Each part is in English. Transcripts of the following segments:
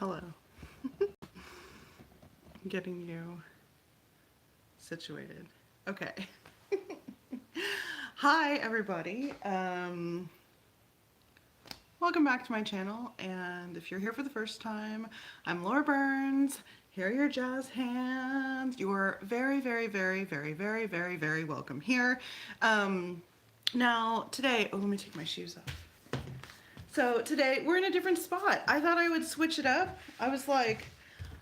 Hello. Getting you situated. Okay. Hi everybody. Welcome back to my channel, and if you're here for the first time, I'm Laura Burns. Here are your jazz hands. You're very, very, very, very, very, very, very welcome here. Now today, let me take my shoes off. So today we're in a different spot. I thought I would switch it up. I was like,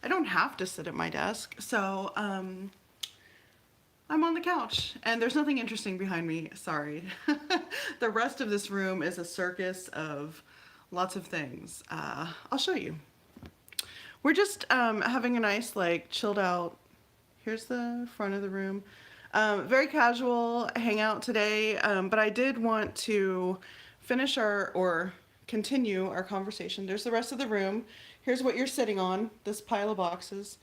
I don't have to sit at my desk, so I'm on the couch, and there's nothing interesting behind me, sorry. The rest of this room is a circus of lots of things. I'll show you. We're just having a nice, like, chilled out, here's the front of the room. Very casual hangout today, but I did want to finish or continue our conversation. There's the rest of the room. Here's what you're sitting on, this pile of boxes.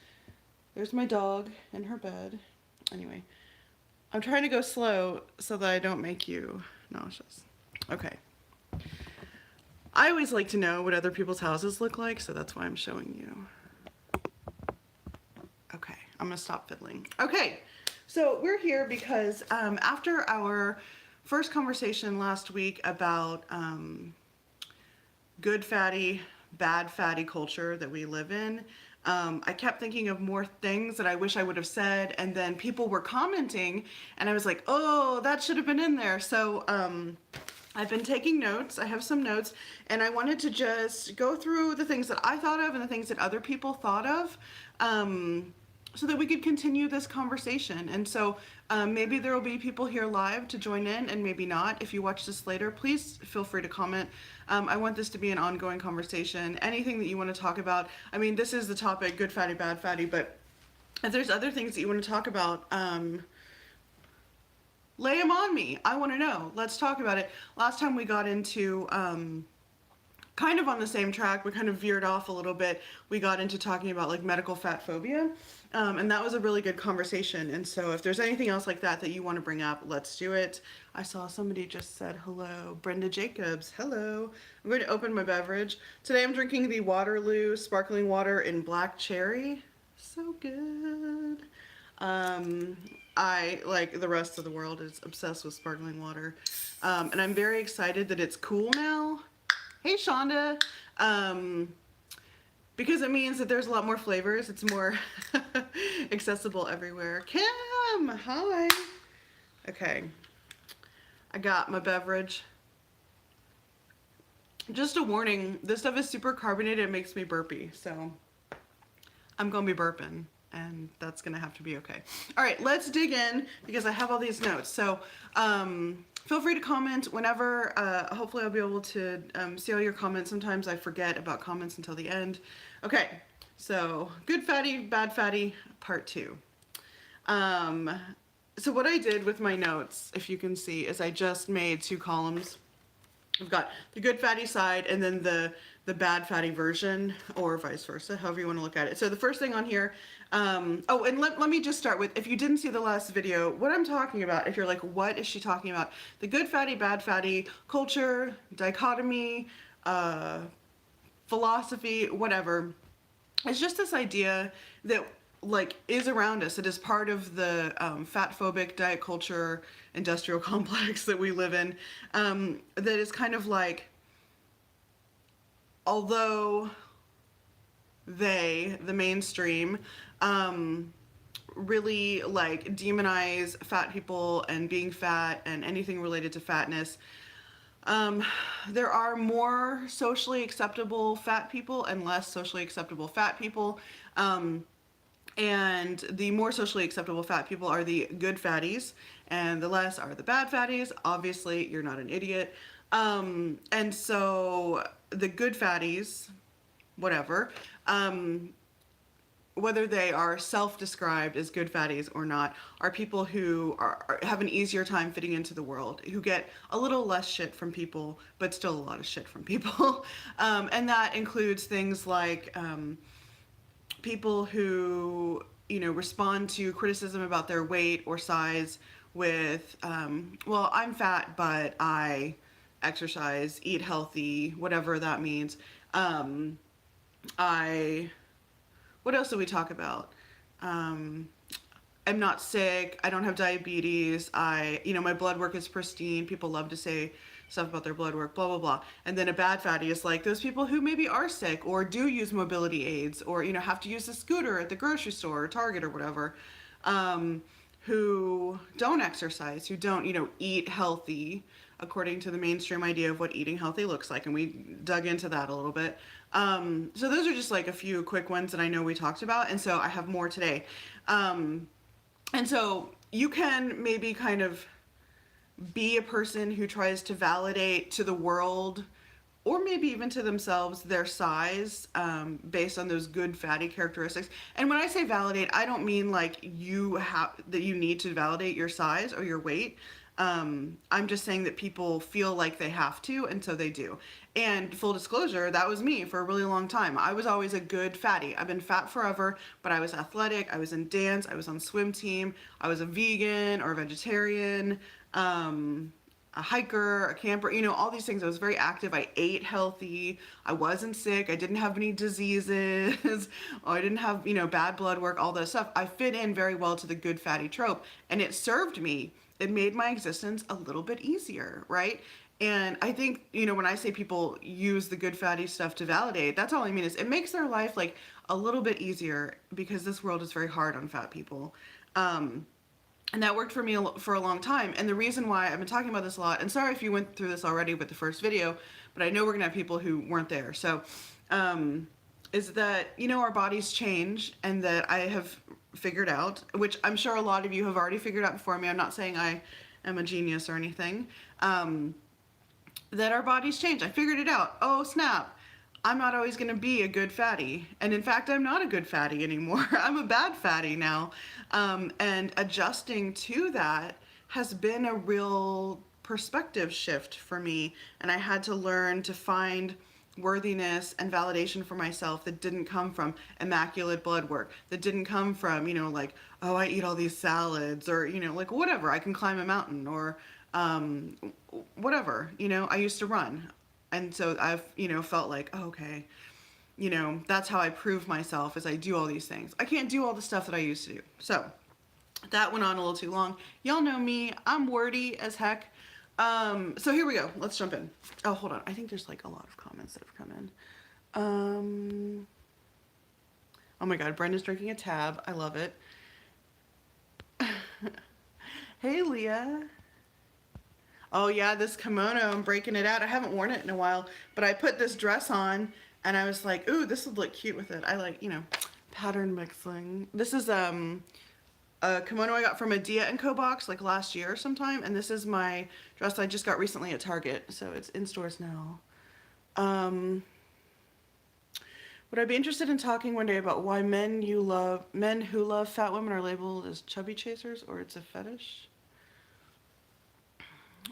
There's my dog in her bed. Anyway, I'm trying to go slow so that I don't make you nauseous. Okay. I always like to know what other people's houses look like, so that's why I'm showing you. Okay, I'm gonna stop fiddling. Okay, so we're here because after our first conversation last week about good fatty, bad fatty culture that we live in, I kept thinking of more things that I wish I would have said, and then people were commenting, and I was like, oh, that should have been in there. So I've been taking notes. I have some notes, and I wanted to just go through the things that I thought of and the things that other people thought of, so that we could continue this conversation. And so maybe there will be people here live to join in, and maybe not. If you watch this later, please feel free to comment. I want this to be an ongoing conversation. Anything that you want to talk about. I mean, this is the topic, good fatty, bad fatty, but if there's other things that you want to talk about, lay them on me. I want to know. Let's talk about it. Last time we got into kind of on the same track. We kind of veered off a little bit. We got into talking about like medical fat phobia, and that was a really good conversation. And so if there's anything else like that that you want to bring up, let's do it. I saw somebody just said hello. Brenda Jacobs, hello. I'm going to open my beverage. Today I'm drinking the Waterloo sparkling water in black cherry. So good. I, like the rest of the world, is obsessed with sparkling water. And I'm very excited that it's cool now. Hey Shonda, because it means that there's a lot more flavors. It's more accessible everywhere. Kim, hi. Okay, I got my beverage. Just a warning, this stuff is super carbonated. It makes me burpy, so I'm gonna be burping, and that's gonna have to be okay. All right, let's dig in because I have all these notes. So feel free to comment whenever. Hopefully I'll be able to see all your comments. Sometimes I forget about comments until the end. Okay, so good fatty, bad fatty, part 2. So what I did with my notes, if you can see, is I just made 2 columns. I've got the good fatty side and then the bad fatty version, or vice versa, however you want to look at it. So the first thing on here, oh, and let me just start with, if you didn't see the last video, what I'm talking about, if you're like, what is she talking about? The good fatty, bad fatty culture, dichotomy, philosophy, whatever. It's just this idea that like is around us. It is part of the fat phobic diet culture industrial complex that we live in, that is kind of like, although the mainstream, really like demonize fat people and being fat and anything related to fatness, there are more socially acceptable fat people and less socially acceptable fat people. And the more socially acceptable fat people are the good fatties, and the less are the bad fatties. Obviously, you're not an idiot. And so the good fatties, whatever, whether they are self-described as good fatties or not, are people who have an easier time fitting into the world, who get a little less shit from people, but still a lot of shit from people. And that includes things like people who, you know, respond to criticism about their weight or size with, well, I'm fat, but I exercise, eat healthy, whatever that means. I, what else did we talk about? Um, I'm not sick. I don't have diabetes. My blood work is pristine. People love to say stuff about their blood work, blah, blah, blah. And then a bad fatty is like those people who maybe are sick or do use mobility aids or, have to use a scooter at the grocery store or Target or whatever, who don't exercise, who don't, eat healthy according to the mainstream idea of what eating healthy looks like. And we dug into that a little bit. So those are just like a few quick ones that I know we talked about. And so I have more today. And so you can maybe kind of be a person who tries to validate to the world or maybe even to themselves their size based on those good fatty characteristics. And when I say validate, I don't mean like that you need to validate your size or your weight. I'm just saying that people feel like they have to, and so they do. And full disclosure, that was me for a really long time. I was always a good fatty. I've been fat forever, but I was athletic. I was in dance. I was on swim team. I was a vegan or a vegetarian, a hiker, a camper, all these things. I was very active. I ate healthy. I wasn't sick. I didn't have any diseases. I didn't have, bad blood work, all that stuff. I fit in very well to the good fatty trope, and it served me. It made my existence a little bit easier, right? And I think, when I say people use the good fatty stuff to validate, that's all I mean is it makes their life like a little bit easier because this world is very hard on fat people. And that worked for me for a long time. And the reason why I've been talking about this a lot, and sorry if you went through this already with the first video, but I know we're gonna have people who weren't there. So, is that, our bodies change, and that I have figured out, which I'm sure a lot of you have already figured out before me. I'm not saying I am a genius or anything. That our bodies change. I figured it out. Oh, snap. I'm not always going to be a good fatty. And in fact, I'm not a good fatty anymore. I'm a bad fatty now. And adjusting to that has been a real perspective shift for me. And I had to learn to find worthiness and validation for myself that didn't come from immaculate blood work, that didn't come from, like, oh, I eat all these salads, or, like whatever, I can climb a mountain, or whatever, I used to run. And so I've, felt like, oh, okay, that's how I prove myself, is I do all these things. I can't do all the stuff that I used to do. So that went on a little too long. Y'all know me, I'm wordy as heck. So here we go. Let's jump in. Oh, hold on. I think there's like a lot of comments that have come in. Oh my God, Brenda's drinking a tab. I love it. Hey, Leah. Oh yeah, this kimono, I'm breaking it out. I haven't worn it in a while, but I put this dress on and I was like, ooh, this would look cute with it. I like, pattern mixing. This is, a kimono I got from a Dia & Co box like last year sometime, and this is my dress I just got recently at Target, so it's in stores now. Would I be interested in talking one day about why men who love fat women are labeled as chubby chasers, or it's a fetish?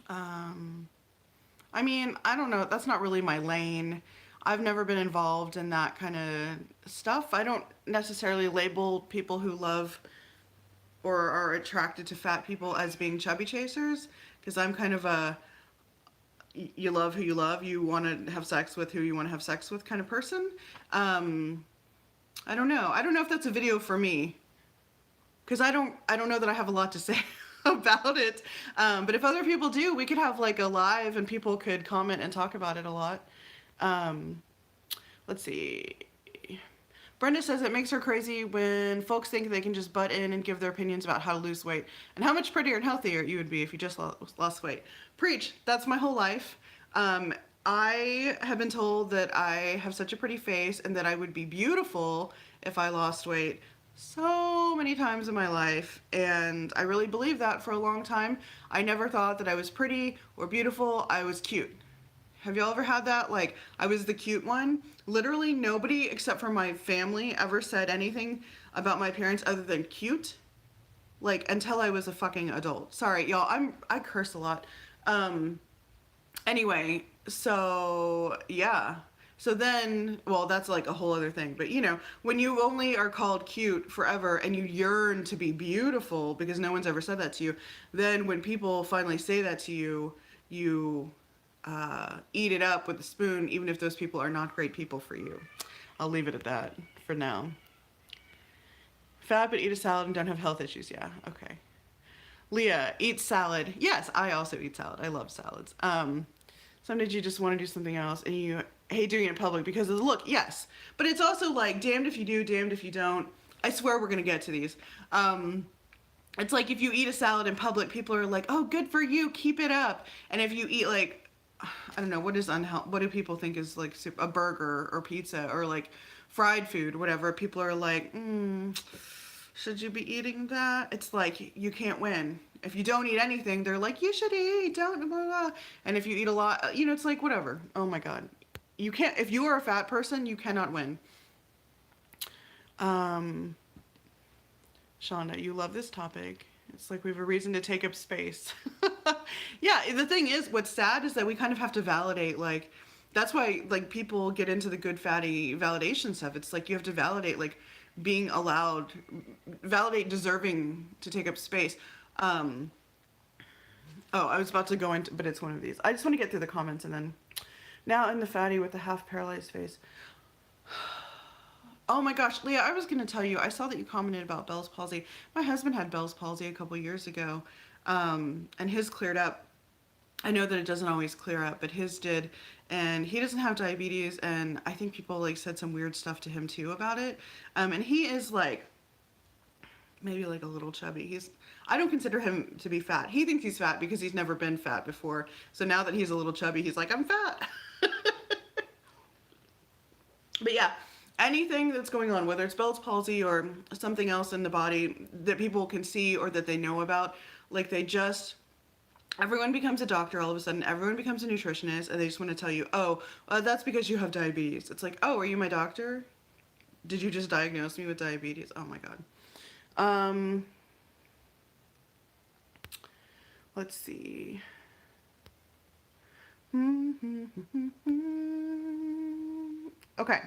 I mean, I don't know. That's not really my lane. I've never been involved in that kind of stuff. I don't necessarily label people who love or are attracted to fat people as being chubby chasers, because I'm kind of a you love who you love, you want to have sex with who you want to have sex with kind of person. I don't know. I don't know if that's a video for me, because I don't know that I have a lot to say about it. But if other people do, we could have like a live and people could comment and talk about it a lot. Let's see. Brenda says it makes her crazy when folks think they can just butt in and give their opinions about how to lose weight and how much prettier and healthier you would be if you just lost weight. Preach. That's my whole life. I have been told that I have such a pretty face and that I would be beautiful if I lost weight so many times in my life, and I really believed that for a long time. I never thought that I was pretty or beautiful. I was cute. Have y'all ever had that? Like, I was the cute one. Literally nobody except for my family ever said anything about my appearance other than cute, like, until I was a fucking adult. Sorry, y'all, I curse a lot. Anyway, so yeah. So then, well, that's like a whole other thing. But when you only are called cute forever and you yearn to be beautiful because no one's ever said that to you, then when people finally say that to you, you eat it up with a spoon, even if those people are not great people for you. I'll leave it at that for now. Fat but eat a salad and don't have health issues. Yeah, okay. Leah, eat salad. Yes, I also eat salad. I love salads. Sometimes you just want to do something else and you hate doing it in public because of the look. Yes, but it's also like damned if you do, damned if you don't. I swear we're gonna get to these. It's like if you eat a salad in public, people are like, "Oh, good for you, keep it up." And if you eat like, I don't know, what is unhealthy? What do people think is like a burger or pizza or like fried food, whatever? People are like, should you be eating that? It's like you can't win. If you don't eat anything, they're like, you should eat, don't blah, blah. And if you eat a lot, you know, it's like whatever. Oh my God, you can't. If you are a fat person, you cannot win. Shonda, you love this topic. It's like we have a reason to take up space. Yeah, the thing is, what's sad is that we kind of have to validate, like, that's why, like, people get into the good fatty validation stuff. It's like you have to validate, like, being allowed, validate deserving to take up space. Oh, I was about to go into, but it's one of these. I just want to get through the comments and then, now in the fatty with the half paralyzed face. Oh my gosh, Leah, I was going to tell you, I saw that you commented about Bell's palsy. My husband had Bell's palsy a couple years ago, and his cleared up. I know that it doesn't always clear up, but his did, and he doesn't have diabetes, and I think people like said some weird stuff to him too about it. And he is like, maybe like a little chubby. I don't consider him to be fat. He thinks he's fat because he's never been fat before. So now that he's a little chubby, he's like, I'm fat. But yeah, anything that's going on, whether it's Bell's palsy or something else in the body that people can see or that they know about, like everyone becomes a doctor all of a sudden, everyone becomes a nutritionist, and they just want to tell you, oh, that's because you have diabetes. It's like, oh, are you my doctor? Did you just diagnose me with diabetes? Oh my God. Let's see. Okay.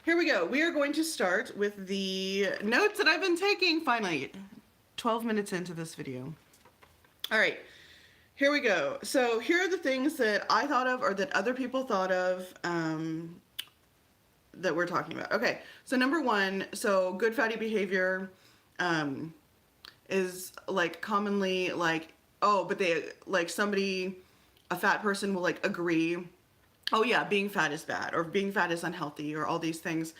Here we go. We are going to start with the notes that I've been taking finally. 12 minutes into this video. All right, here we go. So here are the things that I thought of or that other people thought of that we're talking about. Okay, so number one, so good fatty behavior is like commonly like, oh, but they like somebody, a fat person will like agree, oh yeah, being fat is bad or being fat is unhealthy or all these things.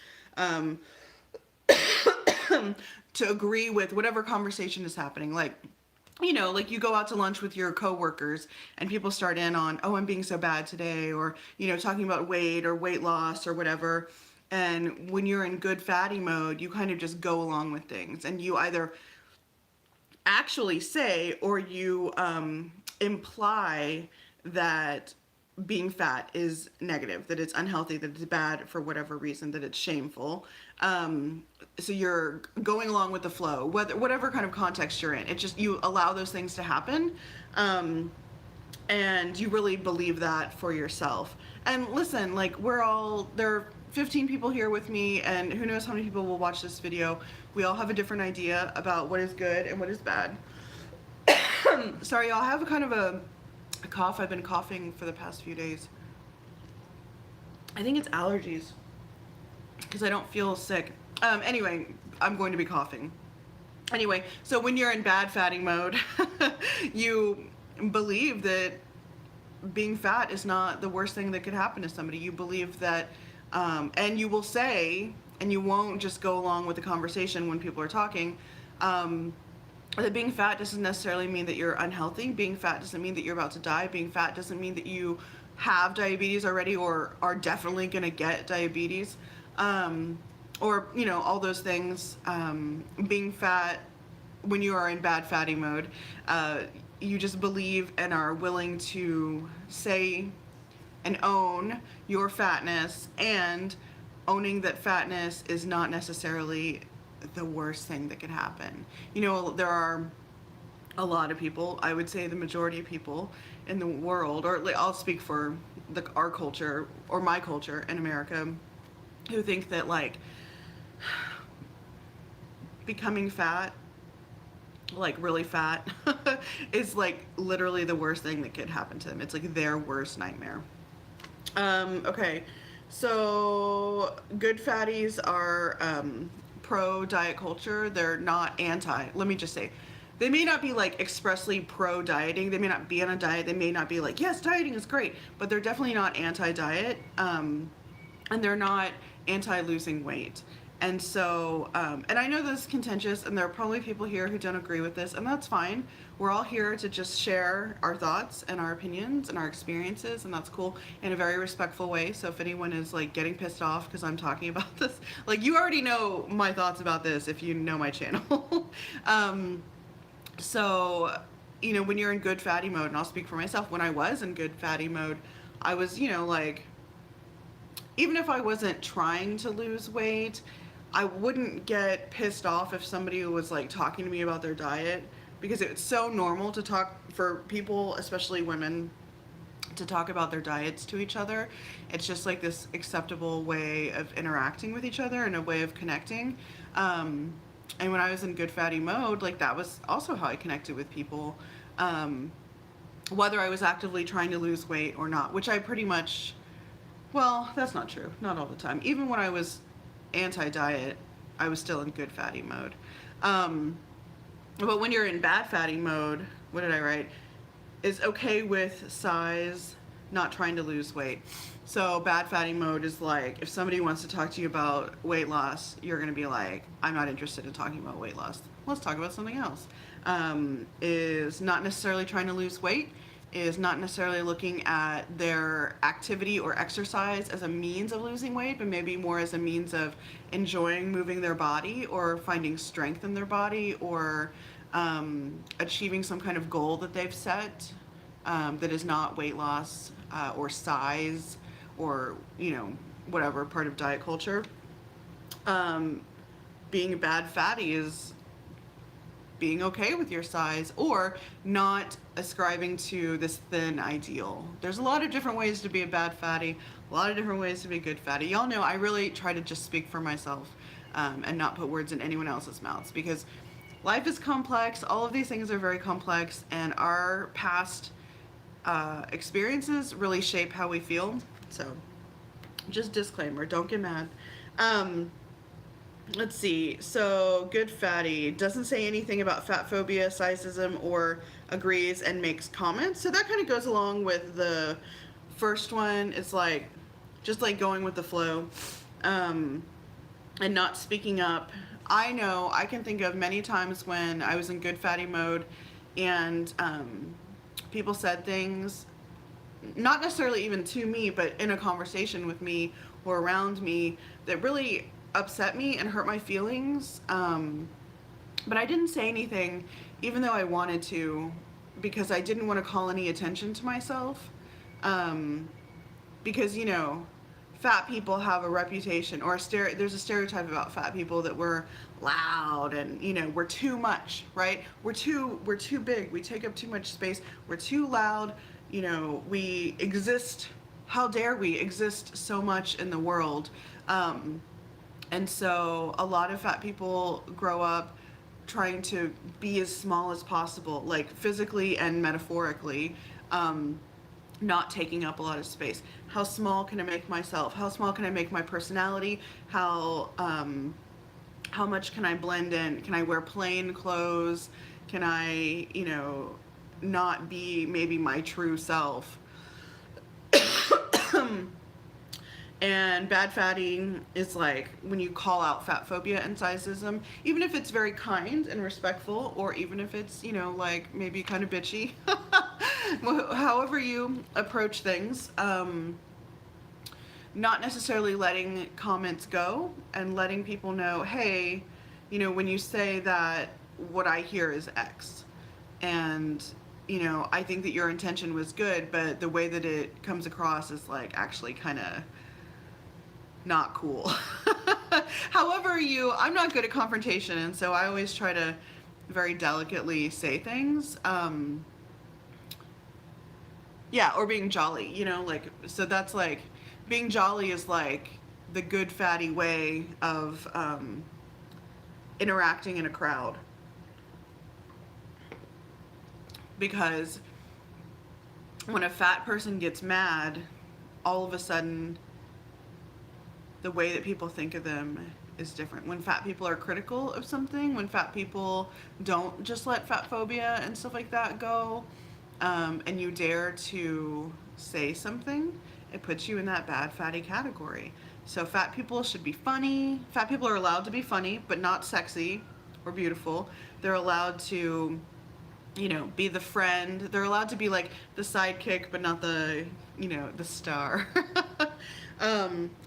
To agree with whatever conversation is happening. Like, you know, like you go out to lunch with your coworkers and people start in on, oh, I'm being so bad today, or, you know, talking about weight or weight loss or whatever. And when you're in good fatty mode, you kind of just go along with things and you either actually say or you imply that being fat is negative, that it's unhealthy, that it's bad for whatever reason, that it's shameful. So you're going along with the flow, whatever kind of context you're in. It just, you allow those things to happen. And you really believe that for yourself. And listen, like there are 15 people here with me, and who knows how many people will watch this video. We all have a different idea about what is good and what is bad. Sorry, y'all, I have a kind of a cough. I've been coughing for the past few days. I think it's allergies because I don't feel sick. Anyway, I'm going to be coughing. Anyway, so when you're in bad fatty mode, you believe that being fat is not the worst thing that could happen to somebody. You believe that, and you will say, and you won't just go along with the conversation when people are talking, that being fat doesn't necessarily mean that you're unhealthy. Being fat doesn't mean that you're about to die. Being fat doesn't mean that you have diabetes already or are definitely gonna get diabetes. Or, you know, all those things. Being fat, when you are in bad fatty mode, you just believe and are willing to say and own your fatness, and owning that fatness is not necessarily the worst thing that could happen. You know, there are a lot of people, I would say the majority of people in the world, or I'll speak for our culture or my culture in America, who think that like becoming fat, like really fat, is like literally the worst thing that could happen to them. It's like their worst nightmare. Okay, So good fatties are pro diet culture. They're not anti. Let me just say, they may not be like expressly pro dieting. They may not be on a diet. They may not be like, yes, dieting is great, but they're definitely not anti diet. And they're not anti losing weight. And so, and I know this is contentious, and there are probably people here who don't agree with this, and that's fine. We're all here to just share our thoughts and our opinions and our experiences, and that's cool in a very respectful way. So if anyone is like getting pissed off because I'm talking about this, like you already know my thoughts about this if you know my channel. So, you know, when you're in good fatty mode, and I'll speak for myself, when I was in good fatty mode, I was, you know, like, even if I wasn't trying to lose weight, I wouldn't get pissed off if somebody was like talking to me about their diet, because it's so normal to talk for people, especially women, to talk about their diets to each other. It's just like this acceptable way of interacting with each other and a way of connecting. And when I was in good fatty mode, like that was also how I connected with people, whether I was actively trying to lose weight or not, which I pretty much, well, that's not true. Not all the time. Even when I was anti-diet, I was still in good fatty mode. But when you're in bad fatty mode, what did I write? Is okay with size, not trying to lose weight. So bad fatty mode is like, if somebody wants to talk to you about weight loss, you're going to be like, I'm not interested in talking about weight loss. Let's talk about something else. Is not necessarily trying to lose weight, is not necessarily looking at their activity or exercise as a means of losing weight, but maybe more as a means of enjoying moving their body or finding strength in their body, or achieving some kind of goal that they've set, that is not weight loss or size or, you know, whatever part of diet culture. Being a bad fatty is being okay with your size or not ascribing to this thin ideal. There's a lot of different ways to be a bad fatty, a lot of different ways to be a good fatty. Y'all know I really try to just speak for myself, and not put words in anyone else's mouths, because life is complex. All of these things are very complex, and our past experiences really shape how we feel. So just disclaimer, don't get mad. Let's see. So good fatty doesn't say anything about fat phobia, sizeism, or agrees and makes comments. So that kind of goes along with the first one. It's like just like going with the flow, and not speaking up. I know I can think of many times when I was in good fatty mode, and people said things, not necessarily even to me, but in a conversation with me or around me, that really upset me and hurt my feelings. But I didn't say anything, even though I wanted to, because I didn't want to call any attention to myself. Because, you know, fat people have a reputation, or there's a stereotype about fat people that we're loud and, you know, we're too much, right? We're too big. We take up too much space. We're too loud. You know, we exist. How dare we exist so much in the world? And so a lot of fat people grow up trying to be as small as possible, like physically and metaphorically, not taking up a lot of space. How small can I make myself? How small can I make my personality? How much can I blend in? Can I wear plain clothes? Can I, you know, not be maybe my true self? And bad fatting is like when you call out fat phobia and sizeism, even if it's very kind and respectful, or even if it's, you know, like maybe kind of bitchy, however you approach things, not necessarily letting comments go and letting people know, hey, you know, when you say that, what I hear is X. And, you know, I think that your intention was good, but the way that it comes across is like actually kind of not cool. However, I'm not good at confrontation, and so I always try to very delicately say things. Yeah, or being jolly, you know, like, so that's like, being jolly is like the good fatty way of interacting in a crowd. Because when a fat person gets mad, all of a sudden the way that people think of them is different. When fat people are critical of something, when fat people don't just let fat phobia and stuff like that go, and you dare to say something, it puts you in that bad fatty category. So fat people should be funny. Fat people are allowed to be funny, but not sexy or beautiful. They're allowed to, you know, be the friend. They're allowed to be like the sidekick, but not the, you know, the star.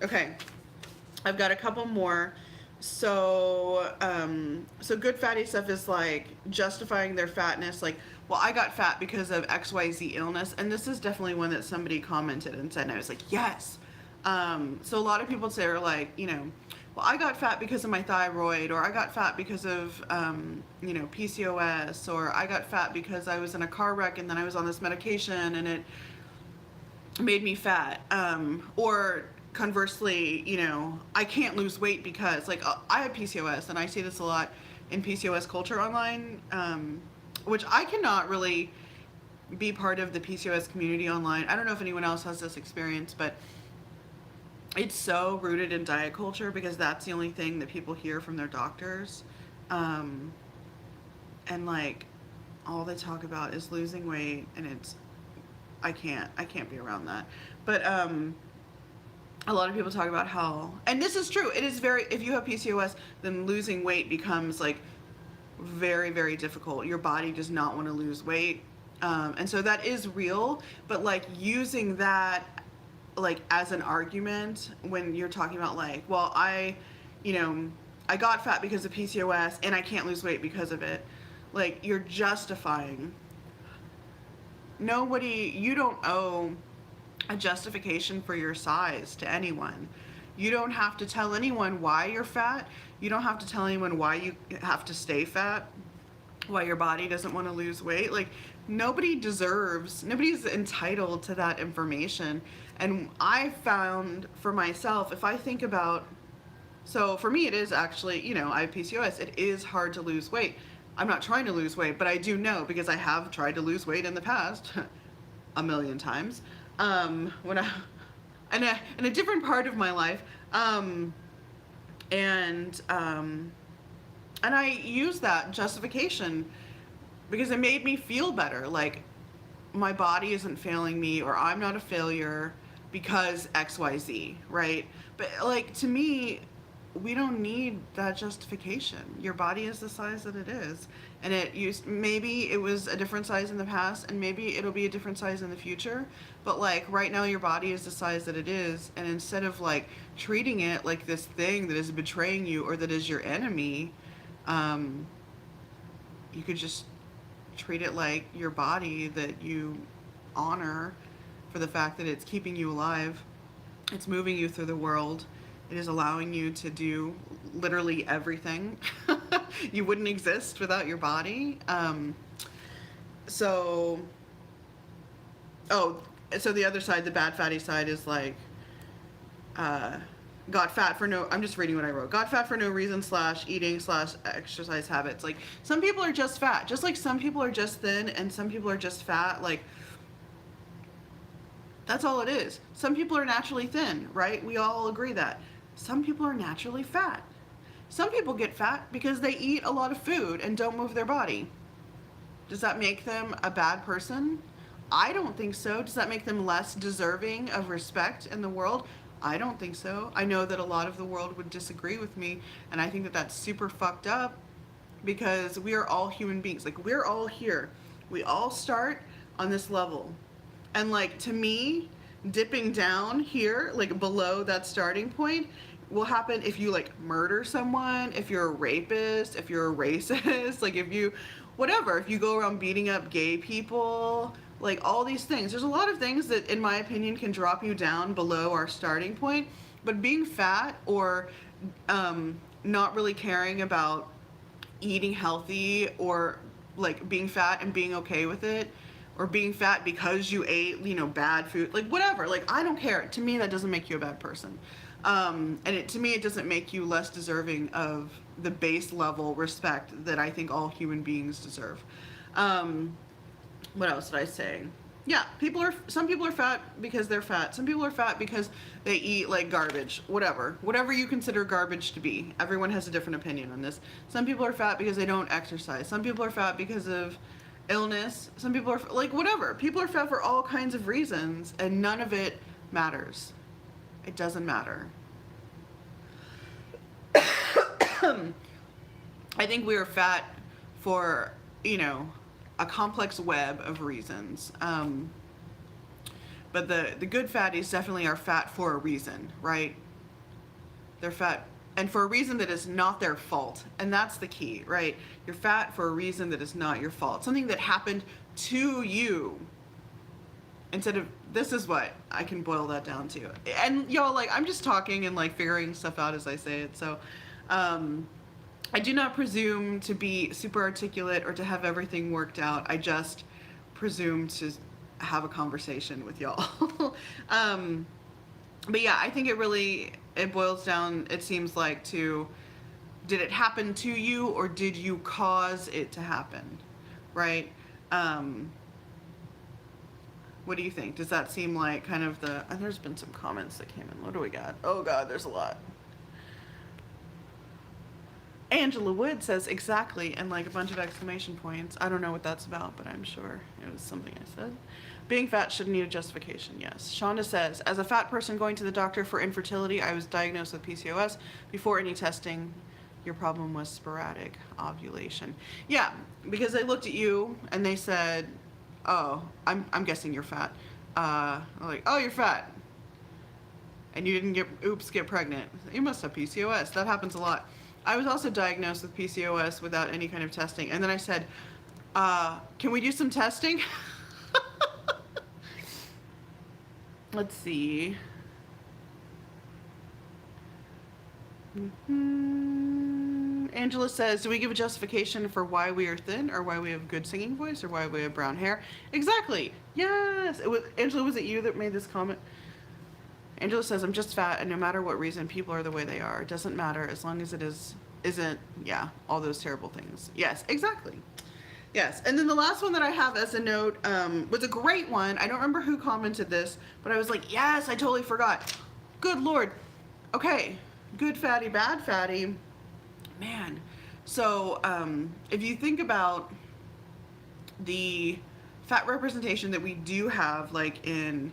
Okay, I've got a couple more. So, so good fatty stuff is like justifying their fatness. Like, well, I got fat because of XYZ illness. And this is definitely one that somebody commented and said, and I was like, yes. So a lot of people say are like, you know, well, I got fat because of my thyroid, or I got fat because of, you know, PCOS, or I got fat because I was in a car wreck and then I was on this medication and it made me fat. Or conversely, you know, I can't lose weight because, like, I have PCOS, and I see this a lot in PCOS culture online, which I cannot really be part of the PCOS community online. I don't know if anyone else has this experience, but it's so rooted in diet culture because that's the only thing that people hear from their doctors. And like, all they talk about is losing weight, and it's, I can't be around that. But a lot of people talk about how, and this is true, it is very, if you have PCOS, then losing weight becomes like very, very difficult. Your body does not want to lose weight. And so that is real, but like using that like as an argument when you're talking about like, well, you know, I got fat because of PCOS and I can't lose weight because of it. Like, you're justifying. You don't owe a justification for your size to anyone. You don't have to tell anyone why you're fat. You don't have to tell anyone why you have to stay fat, why your body doesn't want to lose weight. Like, nobody's entitled to that information. And I found for myself, if I think about, so for me it is actually, you know, I have PCOS, it is hard to lose weight. I'm not trying to lose weight, but I do know, because I have tried to lose weight in the past a million times, when I, in a different part of my life, and I use that justification because it made me feel better, like my body isn't failing me, or I'm not a failure because XYZ, right? But like, to me, we don't need that justification. Your body is the size that it is, and maybe it was a different size in the past, and maybe it'll be a different size in the future, but like right now your body is the size that it is, and instead of like treating it like this thing that is betraying you or that is your enemy, you could just treat it like your body that you honor for the fact that it's keeping you alive. It's moving you through the world. It is allowing you to do literally everything. You wouldn't exist without your body. So the other side, the bad fatty side, is like, got fat for no, I'm just reading what I wrote. Got fat for no reason / eating / exercise habits. Like, some people are just fat, just like some people are just thin and some people are just fat. Like, that's all it is. Some people are naturally thin, right? We all agree that. Some people are naturally fat. Some people get fat because they eat a lot of food and don't move their body. Does that make them a bad person? I don't think so. Does that make them less deserving of respect in the world? I don't think so. I know that a lot of the world would disagree with me, and I think that that's super fucked up, because we are all human beings. Like, we're all here. We all start on this level. And like, to me, dipping down here, like below that starting point, will happen if you like murder someone, if you're a rapist, if you're a racist, like if you go around beating up gay people, like all these things. There's a lot of things that, in my opinion, can drop you down below our starting point. But being fat, or not really caring about eating healthy, or like being fat and being okay with it, or being fat because you ate, you know, bad food, like whatever, like I don't care. To me, that doesn't make you a bad person. And to me, it doesn't make you less deserving of the base level respect that I think all human beings deserve. What else did I say? Yeah, some people are fat because they're fat. Some people are fat because they eat like garbage, whatever you consider garbage to be. Everyone has a different opinion on this. Some people are fat because they don't exercise. Some people are fat because of illness. Some people are like whatever. People are fat for all kinds of reasons, and none of it matters. It doesn't matter. I think we are fat for, a complex web of reasons. But the good fatties definitely are fat for a reason, right? They're fat, and for a reason that is not their fault. And that's the key, right? You're fat for a reason that is not your fault. Something that happened to you. Instead of, this is what I can boil that down to. And y'all, like, I'm just talking and like figuring stuff out as I say it. So, I do not presume to be super articulate or to have everything worked out. I just presume to have a conversation with y'all. But yeah, I think it boils down, it seems like, to, did it happen to you or did you cause it to happen, right? What do you think? Does that seem like kind of and there's been some comments that came in. What do we got? Oh God, there's a lot. Angela Wood says exactly, and like a bunch of exclamation points. I don't know what that's about, but I'm sure it was something I said. Being fat shouldn't need a justification, yes. Shonda says, as a fat person going to the doctor for infertility, I was diagnosed with PCOS. Before any testing, your problem was sporadic ovulation. Yeah, because they looked at you and they said, oh, I'm guessing you're fat. Like, oh, you're fat. And you didn't get pregnant. You must have PCOS. That happens a lot. I was also diagnosed with PCOS without any kind of testing. And then I said, can we do some testing? Let's see. Angela says, do we give a justification for why we are thin or why we have good singing voice or why we have brown hair? Exactly. Yes. Angela, was it you that made this comment? Angela says, I'm just fat, and no matter what reason, people are the way they are. It doesn't matter as long as it isn't, yeah, all those terrible things. Yes, exactly. Yes, and then the last one that I have as a note was a great one. I don't remember who commented this, but I was like, yes, I totally forgot. Good Lord. Okay, good fatty, bad fatty. Man, so if you think about the fat representation that we do have, like in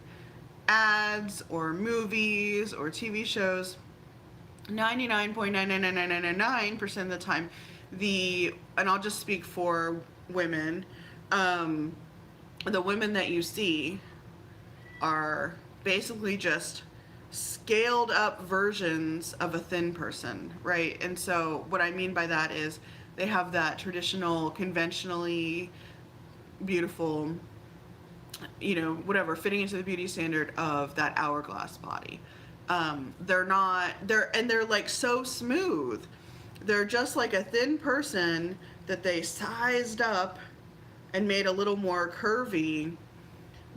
ads or movies or TV shows, 99.99999% of the time, and I'll just speak for women, the women that you see are basically just scaled up versions of a thin person, right? And so what I mean by that is they have that traditional, conventionally beautiful, whatever, fitting into the beauty standard of that hourglass body. They're like so smooth. They're just like a thin person that they sized up and made a little more curvy,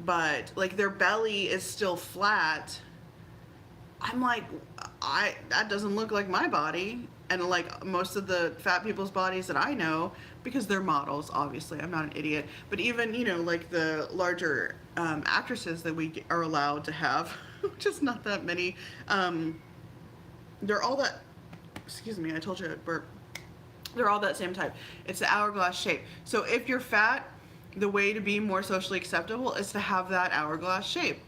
but like their belly is still flat. I'm like, that doesn't look like my body. And like most of the fat people's bodies that I know, because they're models, obviously, I'm not an idiot, but even, like the larger actresses that we are allowed to have, which is not that many, they're all that, excuse me, I told you I'd burp. They're all that same type. It's the hourglass shape. So if you're fat, the way to be more socially acceptable is to have that hourglass shape.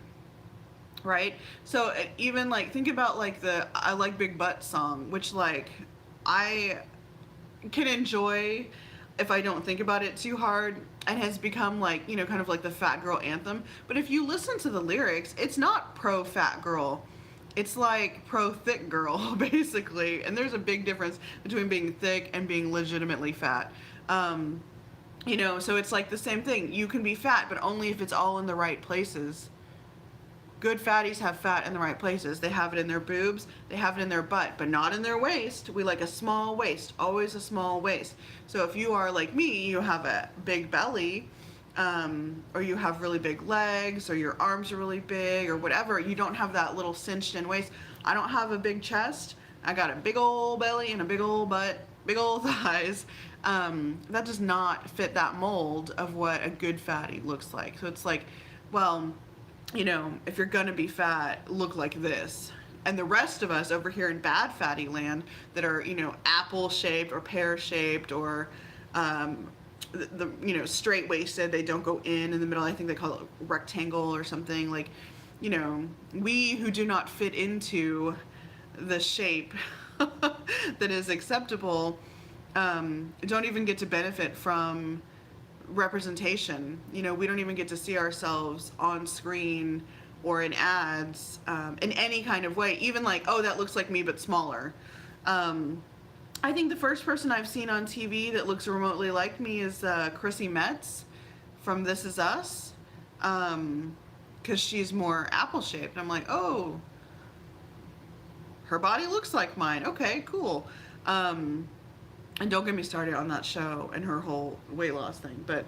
Right? So even like, think about like the I Like Big Butt song, which like I can enjoy if I don't think about it too hard, and has become like, kind of like the fat girl anthem. But if you listen to the lyrics, it's not pro fat girl. It's like pro thick girl, basically. And there's a big difference between being thick and being legitimately fat. So it's like the same thing. You can be fat, but only if it's all in the right places. Good fatties have fat in the right places. They have it in their boobs, they have it in their butt, but not in their waist. We like a small waist, always a small waist. So if you are like me, you have a big belly, or you have really big legs, or your arms are really big, or whatever, you don't have that little cinched in waist. I don't have a big chest. I got a big old belly and a big old butt, big old thighs. That does not fit that mold of what a good fatty looks like. So it's like, well, you know, if you're gonna be fat, look like this. And the rest of us over here in bad fatty land that are, you know, apple shaped or pear shaped or um, you know, straight waisted, they don't go in the middle. I think they call it rectangle or something. Like, you know, we who do not fit into the shape that is acceptable don't even get to benefit from representation. You know, we don't even get to see ourselves on screen or in ads in any kind of way. Even like, oh, that looks like me but smaller. I think the first person I've seen on TV that looks remotely like me is Chrissy Metz from This Is Us, because she's more apple shaped. I'm like, oh, her body looks like mine. Okay, cool. And don't get me started on that show and her whole weight loss thing. But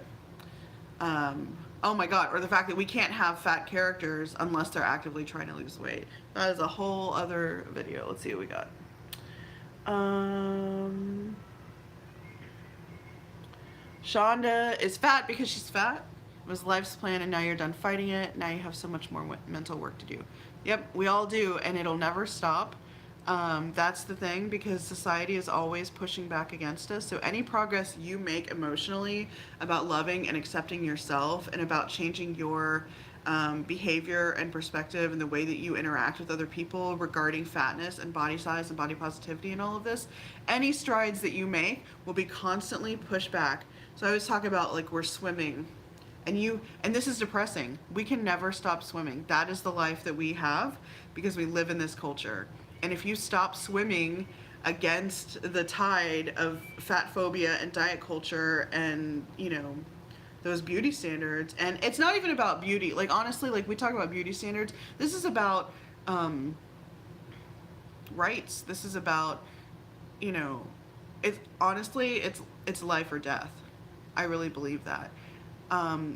oh my god, or the fact that we can't have fat characters unless they're actively trying to lose weight. That is a whole other video. Let's see what we got. Shonda is fat because she's fat. It was life's plan and now you're done fighting it. Now you have so much more mental work to do. Yep, we all do, and it'll never stop. That's the thing, because society is always pushing back against us. So any progress you make emotionally about loving and accepting yourself and about changing your behavior and perspective and the way that you interact with other people regarding fatness and body size and body positivity and all of this, any strides that you make will be constantly pushed back. So I always talk about, like, we're swimming and this is depressing. We can never stop swimming. That is the life that we have because we live in this culture. And if you stop swimming against the tide of fat phobia and diet culture and, you know, those beauty standards, and it's not even about beauty. Like, honestly, like, we talk about beauty standards. This is about rights. This is about, you know, it's honestly, it's life or death. I really believe that.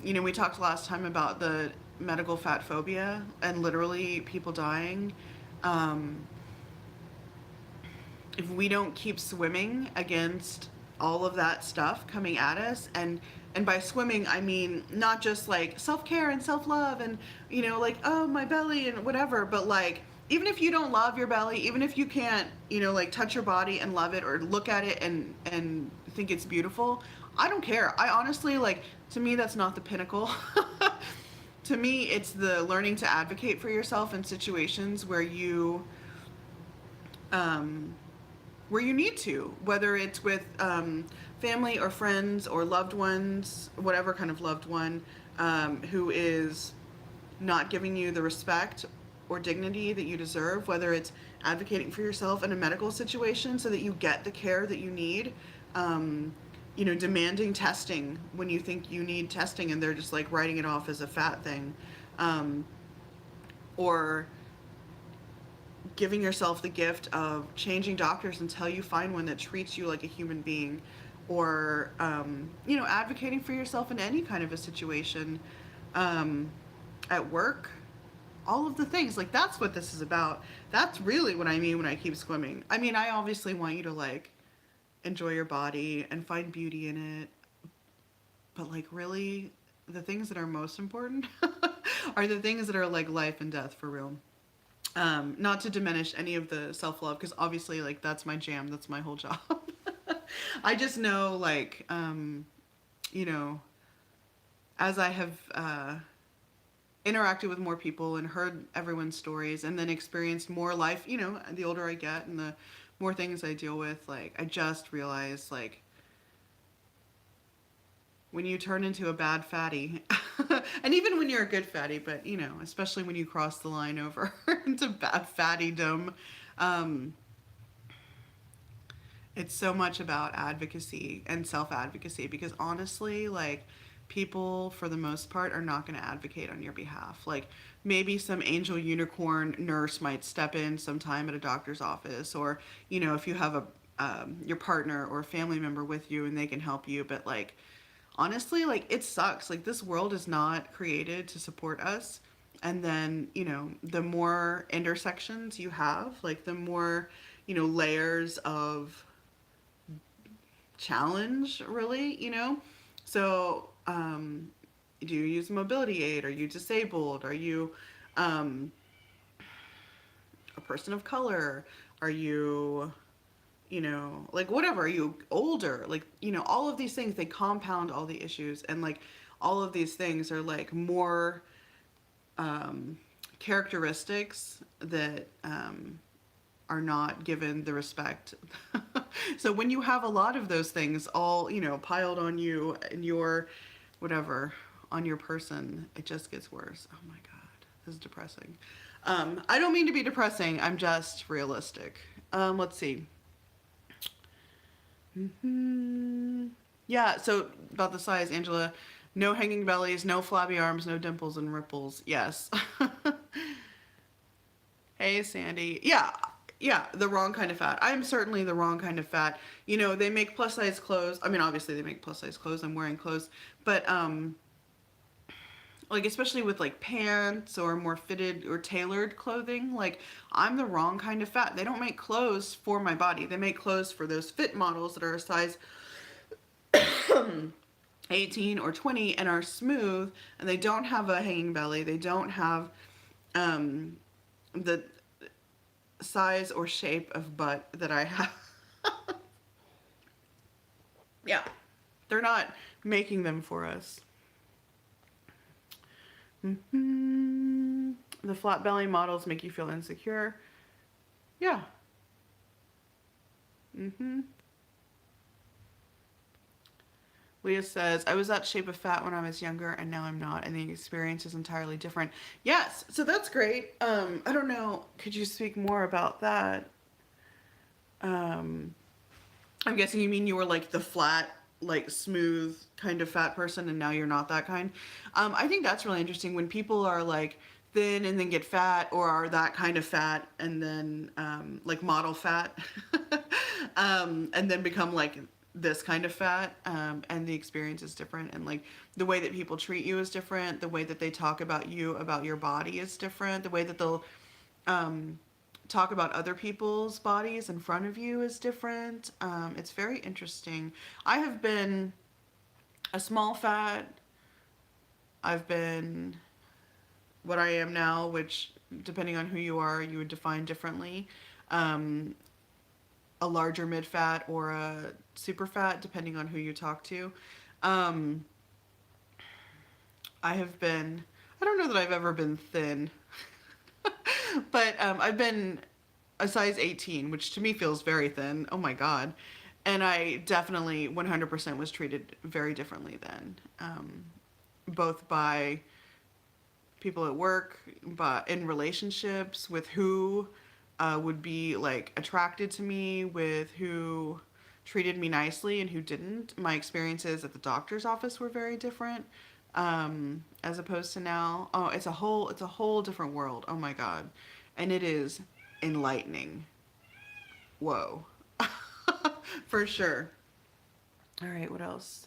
You know, we talked last time about the medical fat phobia and literally people dying. If we don't keep swimming against all of that stuff coming at us, and by swimming I mean not just like self-care and self-love and, you know, like, oh, my belly and whatever, but like, even if you don't love your belly, even if you can't, you know, like, touch your body and love it or look at it and think it's beautiful, I don't care. I honestly, like, to me that's not the pinnacle. To me it's the learning to advocate for yourself in situations where you need to, whether it's with family or friends or loved ones, whatever kind of loved one, who is not giving you the respect or dignity that you deserve, whether it's advocating for yourself in a medical situation so that you get the care that you need, you know, demanding testing when you think you need testing and they're just like writing it off as a fat thing, or giving yourself the gift of changing doctors until you find one that treats you like a human being, or you know, advocating for yourself in any kind of a situation, at work, all of the things. Like, that's what this is about. That's really what I mean when I keep swimming. I mean, I obviously want you to, like, enjoy your body and find beauty in it, but, like, really the things that are most important are the things that are like life and death for real. Not to diminish any of the self-love, because obviously, like, that's my jam, that's my whole job. I just know, like, you know, as I have interacted with more people and heard everyone's stories and then experienced more life, you know, the older I get and the more things I deal with, like, I just realize, like, when you turn into a bad fatty, and even when you're a good fatty, but, you know, especially when you cross the line over into bad fattydom, it's so much about advocacy and self-advocacy, because honestly, like, people for the most part are not going to advocate on your behalf. Like, maybe some angel unicorn nurse might step in sometime at a doctor's office, or, you know, if you have a your partner or a family member with you and they can help you, but, like, honestly, like, it sucks. Like, this world is not created to support us. And then, you know, the more intersections you have, like, the more, you know, layers of challenge, really, you know. So do you use a mobility aid? Are you disabled? Are you um, a person of color? Are you, you know, like whatever, are you older? Like, you know, all of these things, they compound all the issues. And like all of these things are like more characteristics that are not given the respect. So when you have a lot of those things all, you know, piled on you and your whatever on your person, it just gets worse. Oh my God, this is depressing. I don't mean to be depressing. I'm just realistic. Let's see. Yeah, so about the size, Angela. No hanging bellies, no flabby arms, no dimples and ripples. Yes. Hey, Sandy. Yeah, yeah, the wrong kind of fat. I'm certainly the wrong kind of fat. You know, they make plus size clothes. I mean, obviously they make plus size clothes. I'm wearing clothes, but like especially with like pants or more fitted or tailored clothing, like I'm the wrong kind of fat. They don't make clothes for my body. They make clothes for those fit models that are a size 18 or 20 and are smooth, and they don't have a hanging belly. They don't have the size or shape of butt that I have. Yeah, they're not making them for us. The flat belly models make you feel insecure. Yeah. Leah says, I was that shape of fat when I was younger and now I'm not, and the experience is entirely different. Yes, so that's great. I don't know, could you speak more about that? I'm guessing you mean you were like the flat, like smooth kind of fat person and now you're not that kind. I think that's really interesting when people are like thin and then get fat, or are that kind of fat and then like model fat and then become like this kind of fat, and the experience is different, and like the way that people treat you is different, the way that they talk about you, about your body is different, the way that they'll talk about other people's bodies in front of you is different. It's very interesting. I have been a small fat. I've been what I am now, which depending on who you are, you would define differently. A larger mid fat or a super fat, depending on who you talk to. I have been, I don't know that I've ever been thin, but I've been a size 18, which to me feels very thin. Oh my God. And I definitely 100% was treated very differently then, both by people at work, but in relationships, with who would be like attracted to me, with who treated me nicely and who didn't. My experiences at the doctor's office were very different, as opposed to now. Oh, it's a whole different world. Oh my God. And it is enlightening. Whoa. For sure. All right, what else?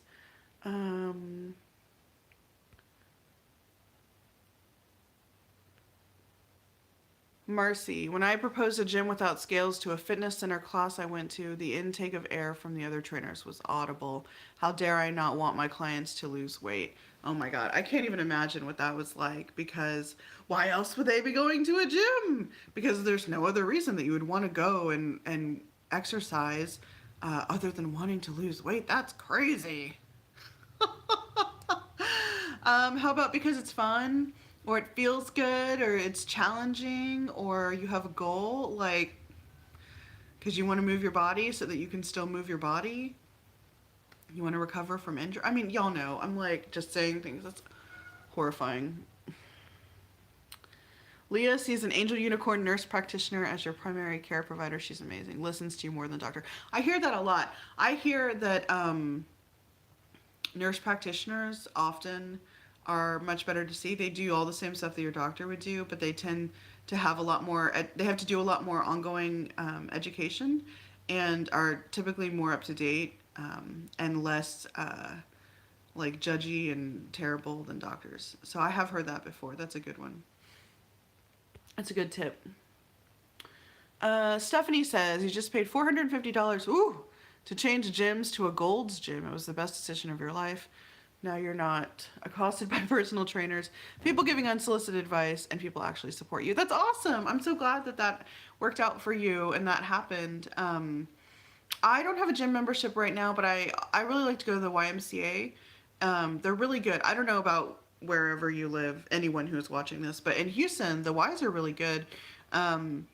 Marcy, when I proposed a gym without scales to a fitness center class I went to, the intake of air from the other trainers was audible. How dare I not want my clients to lose weight? Oh my God, I can't even imagine what that was like, because why else would they be going to a gym? Because there's no other reason that you would want to go and exercise other than wanting to lose weight. That's crazy. How about because it's fun, or it feels good, or it's challenging, or you have a goal, like because you want to move your body so that you can still move your body? You want to recover from injury? I mean, y'all know, I'm like just saying things that's horrifying. Leah sees an angel unicorn nurse practitioner as your primary care provider. She's amazing. Listens to you more than a doctor. I hear that a lot. I hear that nurse practitioners often are much better to see. They do all the same stuff that your doctor would do, but they tend to have a lot more, they have to do a lot more ongoing education, and are typically more up to date, and less like judgy and terrible than doctors. So I have heard that before. That's a good one. That's a good tip. Stephanie says, you just paid $450, ooh, to change gyms to a Gold's gym. It was the best decision of your life. Now you're not accosted by personal trainers, people giving unsolicited advice, and people actually support you. That's awesome. I'm so glad that that worked out for you and that happened. I don't have a gym membership right now, but I really like to go to the YMCA. They're really good. I don't know about wherever you live, anyone who's watching this, but in Houston, the Ys are really good. Um,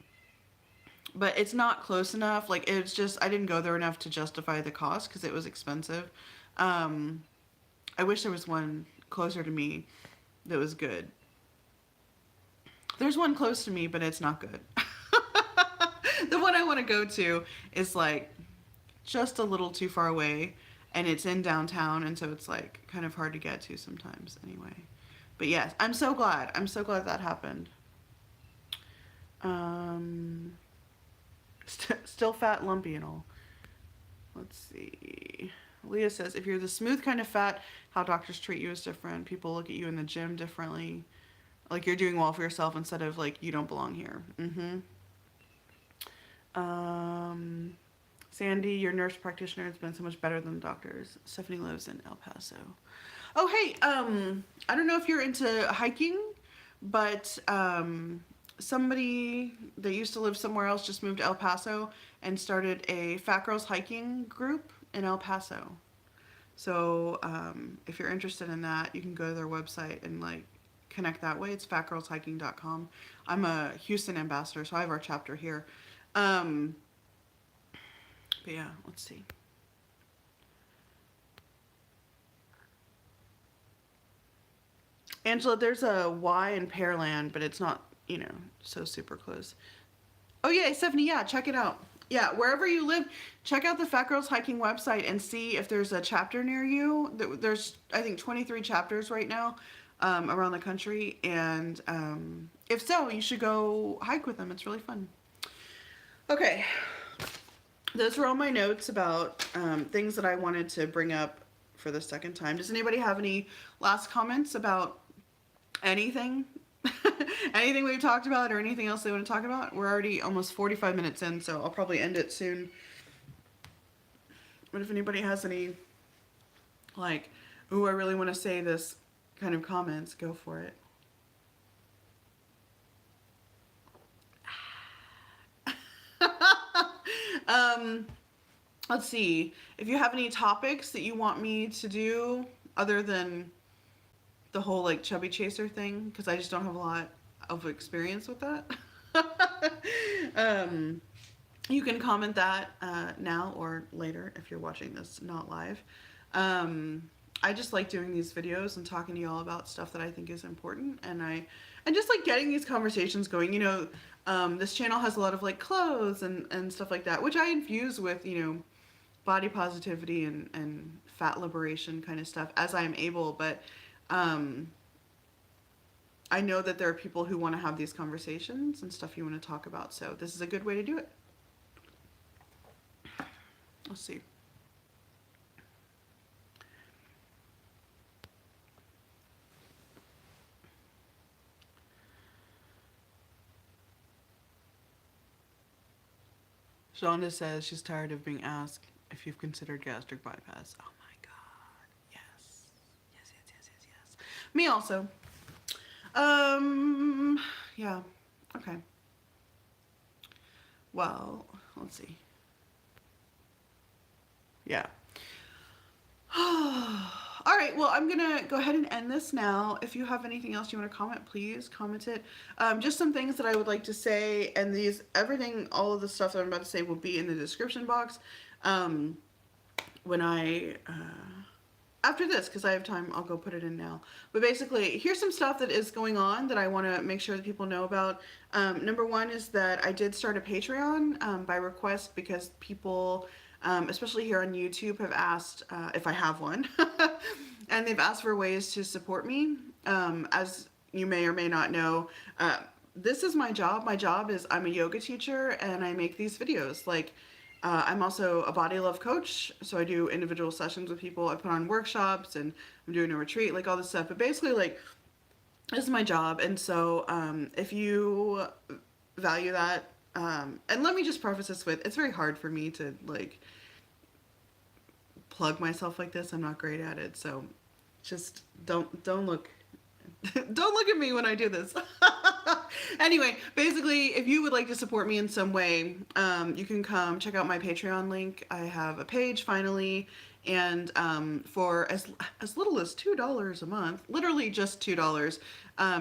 but it's not close enough. Like, it's just, I didn't go there enough to justify the cost because it was expensive. Um, I wish there was one closer to me that was good. There's one close to me, but it's not good. The one I want to go to is like just a little too far away, and it's in downtown, and so it's like kind of hard to get to sometimes anyway. But yes, I'm so glad. I'm so glad that happened. Still fat, lumpy, and all. Let's see. Leah says, if you're the smooth kind of fat, how doctors treat you is different. People look at you in the gym differently. Like you're doing well for yourself instead of like you don't belong here. Sandy, your nurse practitioner has been so much better than the doctors. Stephanie lives in El Paso. Oh, hey, I don't know if you're into hiking, but somebody that used to live somewhere else just moved to El Paso and started a Fat Girls hiking group in El Paso. So if you're interested in that, you can go to their website and like connect that way. It's fatgirlshiking.com. I'm a Houston ambassador, so I have our chapter here. But yeah, let's see. Angela, there's a Y in Pearland, but it's not, you know, so super close. Oh yeah, Stephanie, yeah, check it out. Yeah, wherever you live, check out the Fat Girls Hiking website and see if there's a chapter near you. There's, I think, 23 chapters right now around the country, and if so, you should go hike with them. It's really fun. Okay, those were all my notes about things that I wanted to bring up for the second time. Does anybody have any last comments about anything? Anything we've talked about or anything else they want to talk about? We're already almost 45 minutes in, so I'll probably end it soon. But if anybody has any, like, ooh, I really want to say this kind of comments, go for it. Let's see. If you have any topics that you want me to do other than the whole like chubby chaser thing, because I just don't have a lot of experience with that. You can comment that now or later if you're watching this not live. I just like doing these videos and talking to y'all about stuff that I think is important, and just like getting these conversations going. You know, this channel has a lot of like clothes and stuff like that, which I infuse with, you know, body positivity and fat liberation kind of stuff as I'm able, but I know that there are people who want to have these conversations and stuff you want to talk about, so this is a good way to do it. Let's see. Shonda says she's tired of being asked if you've considered gastric bypass. Oh my god. Yes. Yes, yes, yes, yes, yes. Me also. Yeah. Okay. Well, let's see. Yeah. All right, well, I'm gonna go ahead and end this now. If you have anything else you want to comment, please comment it. Just some things that I would like to say, and everything, all of the stuff that I'm about to say will be in the description box when after this, because I have time, I'll go put it in now. But basically, here's some stuff that is going on that I want to make sure that people know about. Number one is that I did start a Patreon by request, because people, especially here on YouTube, have asked if I have one. And they've asked for ways to support me. As you may or may not know, this is my job. My job is I'm a yoga teacher, and I make these videos. Like, I'm also a body love coach, so I do individual sessions with people. I put on workshops, and I'm doing a retreat, like all this stuff. But basically, like, this is my job, and so if you value that, and let me just preface this with, it's very hard for me to like plug myself like this. I'm not great at it, so Just don't look don't look at me when I do this. Anyway, basically, if you would like to support me in some way, you can come check out my Patreon link. I have a page finally, and for as little as $2 a month, literally just $2,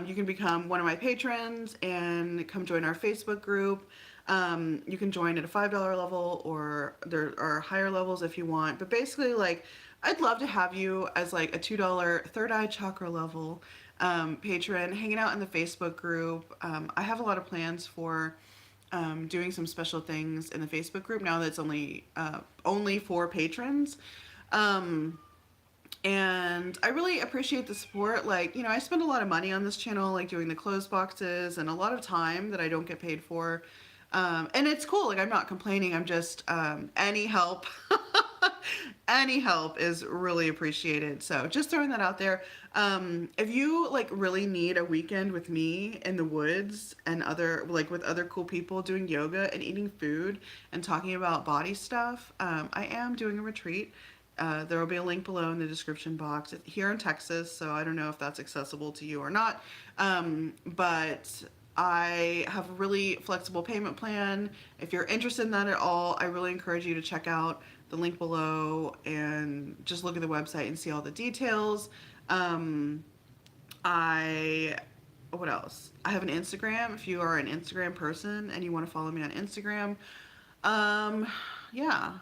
you can become one of my patrons and come join our Facebook group. You can join at a $5 level, or there are higher levels if you want. But basically, like, I'd love to have you as like a $2 third eye chakra level patron, hanging out in the Facebook group. I have a lot of plans for doing some special things in the Facebook group now that it's only for patrons. Um, and I really appreciate the support. Like, you know, I spend a lot of money on this channel, like doing the clothes boxes, and a lot of time that I don't get paid for. And it's cool. Like, I'm not complaining. I'm just, any help, any help is really appreciated. So just throwing that out there. If you like really need a weekend with me in the woods and with other cool people doing yoga and eating food and talking about body stuff, I am doing a retreat. There will be a link below in the description box. It's here in Texas, so I don't know if that's accessible to you or not. But I have a really flexible payment plan. If you're interested in that at all, I really encourage you to check out the link below and just look at the website and see all the details. I what else? I have an Instagram. If you are an Instagram person and you want to follow me on Instagram, yeah.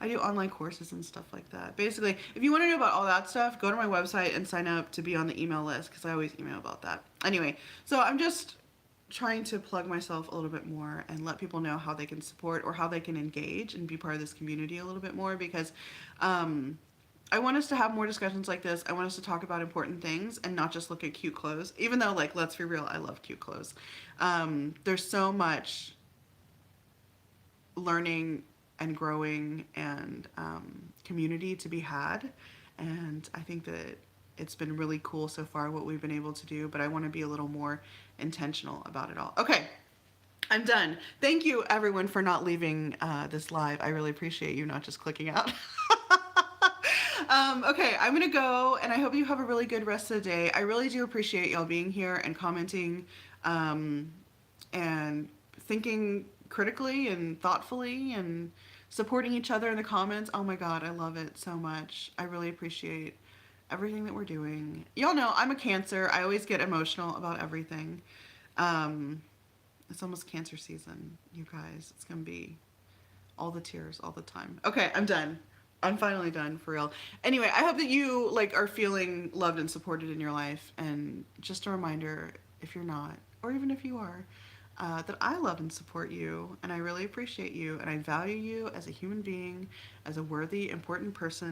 I do online courses and stuff like that. Basically, if you want to know about all that stuff, go to my website and sign up to be on the email list, because I always email about that. Anyway, so I'm just trying to plug myself a little bit more and let people know how they can support or how they can engage and be part of this community a little bit more, because I want us to have more discussions like this. I want us to talk about important things and not just look at cute clothes, even though, like, let's be real, I love cute clothes. There's so much learning and growing and community to be had, and I think that it's been really cool so far what we've been able to do, but I want to be a little more intentional about it all. Okay, I'm done. Thank you everyone for not leaving this live. I really appreciate you not just clicking out. Okay, I'm gonna go, and I hope you have a really good rest of the day. I really do appreciate y'all being here and commenting and thinking critically and thoughtfully and supporting each other in the comments. Oh my god, I love it so much. I really appreciate everything that we're doing. Y'all know I'm a Cancer. I always get emotional about everything. It's almost Cancer season, you guys. It's gonna be all the tears all the time. Okay, I'm done. I'm finally done, for real. Anyway, I hope that you like are feeling loved and supported in your life. And just a reminder, if you're not, or even if you are, that I love and support you, and I really appreciate you, and I value you as a human being, as a worthy, important person